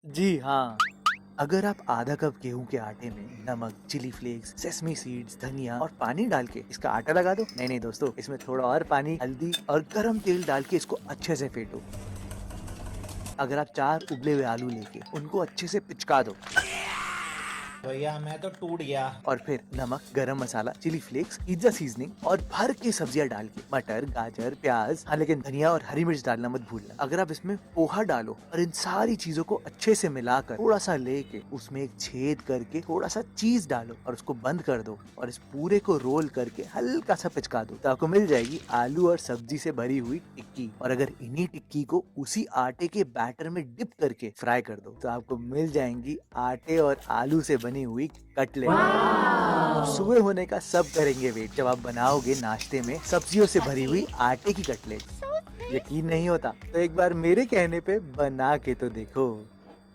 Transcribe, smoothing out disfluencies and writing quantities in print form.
जी हाँ। अगर आप आधा कप गेहूं के आटे में नमक, चिली फ्लेक्स, सेसमी सीड्स, धनिया और पानी डाल के इसका आटा लगा दो। नहीं दोस्तों, इसमें थोड़ा और पानी, हल्दी और गरम तेल डाल के इसको अच्छे से फेंटो। अगर आप 4 उबले हुए आलू लेके उनको अच्छे से पिचका दो भैया मैं तो टूट गया। और फिर नमक, गरम मसाला, चिली फ्लेक्स, पिज्जा सीजनिंग और भर के सब्जियां डाल के मटर, गाजर, प्याज, हाँ लेकिन धनिया और हरी मिर्च डालना मत भूलना। अगर आप इसमें पोहा डालो और इन सारी चीजों को अच्छे से मिलाकर थोड़ा सा लेके उसमें एक छेद करके थोड़ा सा चीज डालो और उसको बंद कर दो और इस पूरे को रोल करके हल्का सा पिचका दो तो आपको मिल जाएगी आलू और सब्जी से भरी हुई टिक्की। और अगर इन्हीं टिक्की को उसी आटे के बैटर में डिप करके फ्राई कर दो तो आपको मिल जाएंगी आटे और आलू से बनी हुई कटलेट। अब सुबह होने का सब करेंगे वेट जब आप बनाओगे नाश्ते में सब्जियों से भरी हुई आटे की कटलेट। यकीन नहीं होता तो एक बार मेरे कहने पे बना के तो देखो।